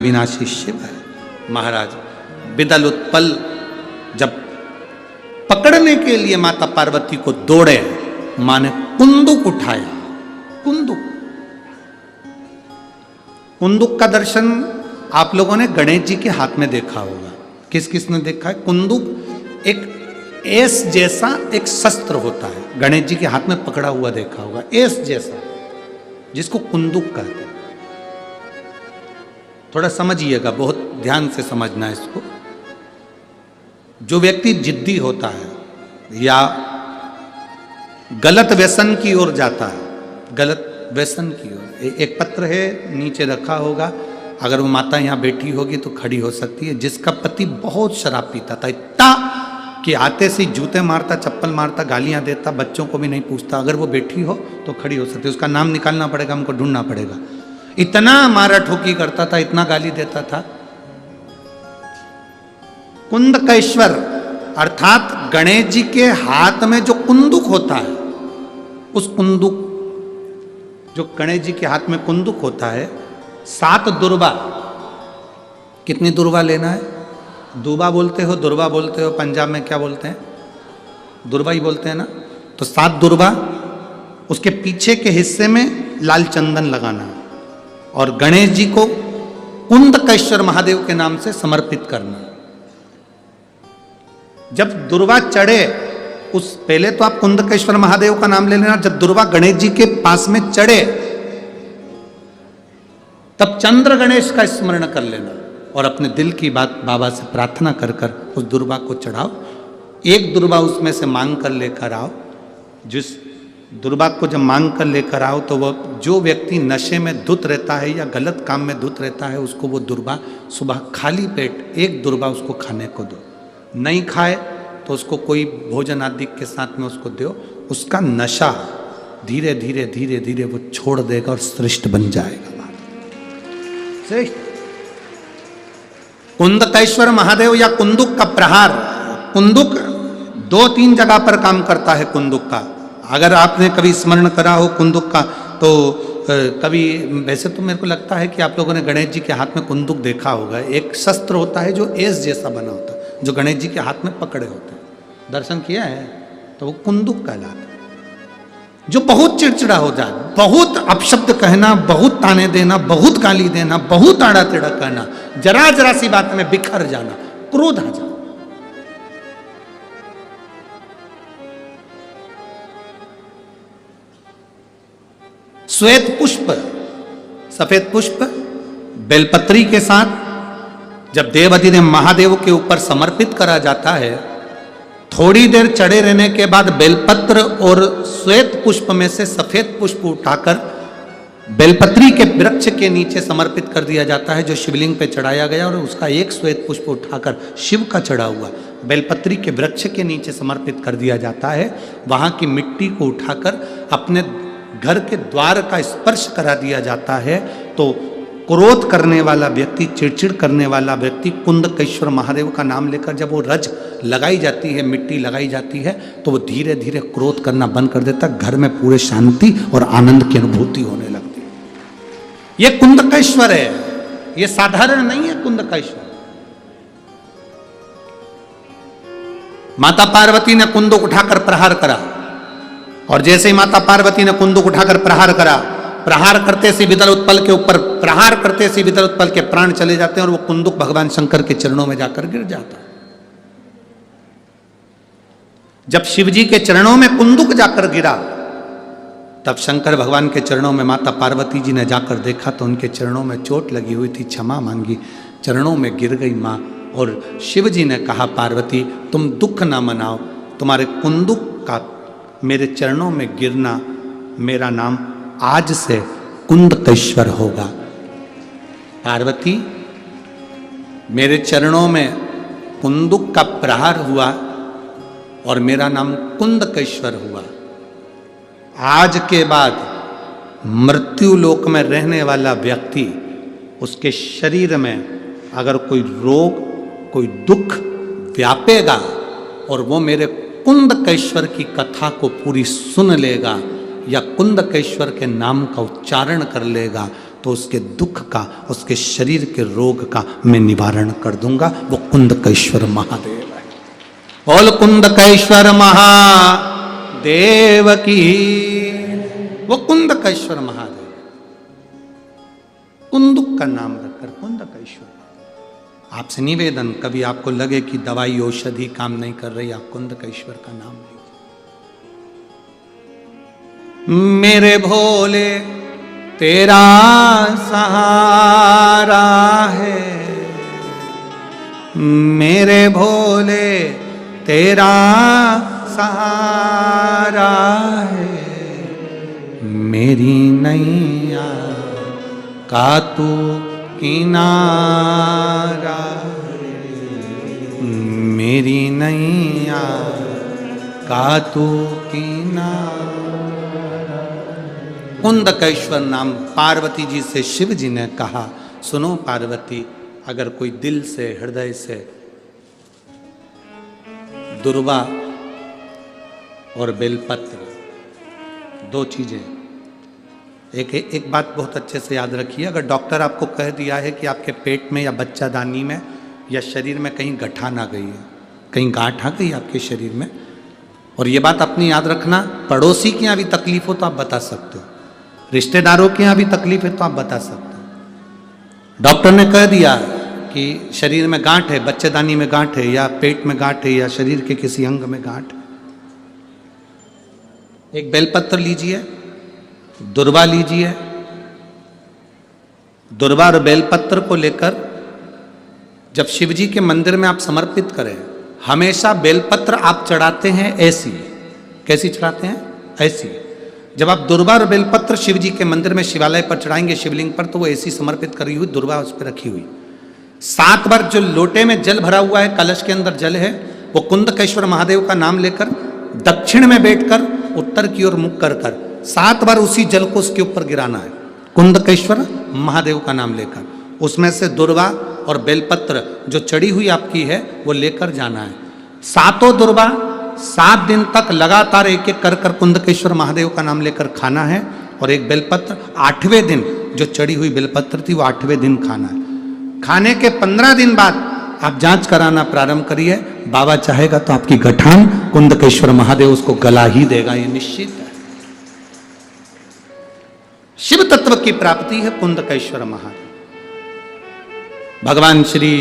विनाशी शिव है। महाराज बिदल उत्पल जब पकड़ने के लिए माता पार्वती को दौड़े, मां ने कुंदुक उठाया। कुंदुक कुंदुक का दर्शन आप लोगों ने गणेश जी के हाथ में देखा होगा। किस किस ने देखा है? कुंदुक एक एस जैसा एक शस्त्र होता है, गणेश जी के हाथ में पकड़ा हुआ देखा होगा, एस जैसा, जिसको कुंदुक कहते हैं। थोड़ा समझिएगा, बहुत ध्यान से समझना है इसको। जो व्यक्ति जिद्दी होता है या गलत व्यसन की ओर जाता है, गलत व्यसन की ओर, एक पत्र है नीचे रखा होगा, अगर वो माता यहाँ बैठी होगी तो खड़ी हो सकती है, जिसका पति बहुत शराब पीता था, इतना कि आते से जूते मारता, चप्पल मारता, गालियां देता, बच्चों को भी नहीं पूछता। अगर वो बैठी हो तो खड़ी हो सकती है। उसका नाम निकालना पड़ेगा, हमको ढूंढना पड़ेगा। इतना मारा ठोकी करता था, इतना गाली देता था। कुंदकेश्वर अर्थात गणेश जी के हाथ में जो कुंदुक होता है, उस कुंदुक, जो गणेश जी के हाथ में कुंदुक होता है, 7 दुर्बा। कितनी दुर्बा लेना है? दुबा बोलते हो, दुर्बा बोलते हो, पंजाब में क्या बोलते हैं? दुर्बा ही बोलते हैं ना। तो 7 दुर्बा, उसके पीछे के हिस्से में लाल चंदन लगाना है और गणेश जी को कुंदकेश्वर महादेव के नाम से समर्पित करना। जब दुर्वा चढ़े, उस पहले तो आप कुंदकेश्वर महादेव का नाम ले लेना। जब दुर्वा गणेश जी के पास में चढ़े, तब चंद्र गणेश का स्मरण कर लेना और अपने दिल की बात बाबा से प्रार्थना कर कर उस दुर्वा को चढ़ाओ। एक दुर्वा उसमें से मांग कर लेकर आओ। जिस दुर्बा को जब मांग कर लेकर आओ, तो वो जो व्यक्ति नशे में धुत रहता है या गलत काम में धुत रहता है, उसको वो दुर्बा सुबह खाली पेट एक दुर्बा उसको खाने को दो। नहीं खाए तो उसको कोई भोजन आदि के साथ में उसको दो। उसका नशा धीरे धीरे धीरे धीरे वो छोड़ देगा और श्रेष्ठ बन जाएगा। श्रेष्ठ कुंदकेश्वर महादेव या कुंदुक का प्रहार, कुंदुक 2-3 जगह पर काम करता है। कुंदुक का अगर आपने कभी स्मरण करा हो कुंदुक का, तो कभी, वैसे तो मेरे को लगता है कि आप लोगों ने गणेश जी के हाथ में कुंदुक देखा होगा। एक शस्त्र होता है जो एस जैसा बना होता है, जो गणेश जी के हाथ में पकड़े होते हैं। दर्शन किया है? तो वो कुंदुक कहलाता है। जो बहुत चिड़चिड़ा हो जाए, बहुत अपशब्द कहना, बहुत ताने देना, बहुत गाली देना, बहुत आड़ा टेढ़ा कहना, जरा जरा सी बात में बिखर जाना, क्रोध आ जाए। श्वेत पुष्प, सफेद पुष्प बेलपत्री के साथ जब देवाधिदेव महादेव के ऊपर समर्पित करा जाता है, थोड़ी देर चढ़े रहने के बाद बेलपत्र और श्वेत पुष्प में से सफेद पुष्प उठाकर बेलपत्री के वृक्ष के नीचे समर्पित कर दिया जाता है, जो शिवलिंग पे चढ़ाया गया, और उसका एक श्वेत पुष्प उठाकर शिव का चढ़ा हुआ बेलपत्री के वृक्ष के नीचे समर्पित कर दिया जाता है। वहां की मिट्टी को उठाकर अपने घर के द्वार का स्पर्श करा दिया जाता है। तो क्रोध करने वाला व्यक्ति, चिड़चिड़ करने वाला व्यक्ति कुंदकेश्वर महादेव का नाम लेकर जब वो रज लगाई जाती है, मिट्टी लगाई जाती है, तो वो धीरे धीरे क्रोध करना बंद कर देता। घर में पूरे शांति और आनंद की अनुभूति होने लगती है। ये कुंदकेश्वर है, ये साधारण नहीं है। कुंदकेश्वर माता पार्वती ने कुंदुक उठाकर प्रहार करा, और जैसे ही माता पार्वती ने कुंदुक उठाकर प्रहार करा, प्रहार करते से विदल उत्पल के ऊपर, प्रहार करते से विदल उत्पल के प्राण चले जाते हैं और वो कुंदुक भगवान शंकर के चरणों में जाकर गिर जाता है। जब शिवजी के चरणों में कुंदुक जाकर गिरा, तब शंकर भगवान के चरणों में माता पार्वती जी ने जाकर देखा तो उनके चरणों में चोट लगी हुई थी, क्षमा मांगी, चरणों में गिर गई मां। और शिवजी ने कहा, पार्वती तुम दुख ना मनाओ, तुम्हारे कुंदुक का मेरे चरणों में गिरना, मेरा नाम आज से कुंदकेश्वर होगा। पार्वती, मेरे चरणों में कुंदुक का प्रहार हुआ और मेरा नाम कुंदकेश्वर हुआ। आज के बाद मृत्यु लोक में रहने वाला व्यक्ति, उसके शरीर में अगर कोई रोग, कोई दुख व्यापेगा और वो मेरे कुंदकेश्वर की कथा को पूरी सुन लेगा या कुंदकेश्वर के नाम का उच्चारण कर लेगा, तो उसके दुख का, उसके शरीर के रोग का मैं निवारण कर दूंगा। वो कुंदकेश्वर महादेव है। बोल कुंदकेश्वर महादेव की। वो कुंदकेश्वर महादेव, कुंदुक का नाम रखकर कुंदकेश्वर। आपसे निवेदन, कभी आपको लगे कि दवाई औषधि काम नहीं कर रही, आप कुंदकेश्वर का नाम लीजिए। मेरे भोले तेरा सहारा है, मेरे भोले तेरा सहारा है, मेरी नैया का तू किनारा है, मेरी नैया का तू किनारा। कुंदकेश्वर नाम पार्वती जी से शिव जी ने कहा, सुनो पार्वती, अगर कोई दिल से, हृदय से दुर्वा और बेलपत्र, दो चीजें, एक बात बहुत अच्छे से याद रखिए, अगर डॉक्टर आपको कह दिया है कि आपके पेट में या बच्चादानी में या शरीर में कहीं गठान आ गई है, कहीं गांठ आ गई आपके शरीर में, और ये बात अपनी याद रखना, पड़ोसी के यहाँ भी तकलीफ हो तो आप बता सकते हो, रिश्तेदारों के यहाँ भी तकलीफ है तो आप बता सकते हो। डॉक्टर ने कह दिया कि शरीर में गांठ है, बच्चेदानी में गांठ है, या पेट में गांठ है, या शरीर के किसी अंग में गांठ है, एक बेलपत्र लीजिए, दुर्वा लीजिए, दुर्वा और बेलपत्र को लेकर जब शिव जी के मंदिर में आप समर्पित करें, हमेशा बेलपत्र आप चढ़ाते हैं ऐसी, कैसी चढ़ाते हैं? ऐसी। जब आप दुर्वा और बेलपत्र शिव जी के मंदिर में शिवालय पर चढ़ाएंगे, शिवलिंग पर, तो वो ऐसी समर्पित करी हुई दुर्वा उस पर रखी हुई। 7 बार जो लोटे में जल भरा हुआ है, कलश के अंदर जल है, वो कुंदकेश्वर महादेव का नाम लेकर दक्षिण में बैठकर उत्तर की ओर मुख कर 7 बार उसी जल को उसके ऊपर गिराना है, कुंदकेश्वर महादेव का नाम लेकर। उसमें से दुर्वा और बेलपत्र जो चढ़ी हुई आपकी है वो लेकर जाना है। 7 दुर्वा 7 दिन तक लगातार एक एक कर कुंदकेश्वर महादेव का नाम लेकर खाना है, और एक बेलपत्र 8वें दिन जो चढ़ी हुई बेलपत्र थी वो 8वें दिन खाना है। खाने के 15 दिन बाद आप जांच कराना प्रारंभ करिए, बाबा चाहेगा तो आपकी गठान कुंदकेश्वर महादेव उसको गला ही देगा, ये निश्चित है। शिव तत्व की प्राप्ति है कुंदकेश्वर महादेव। भगवान श्री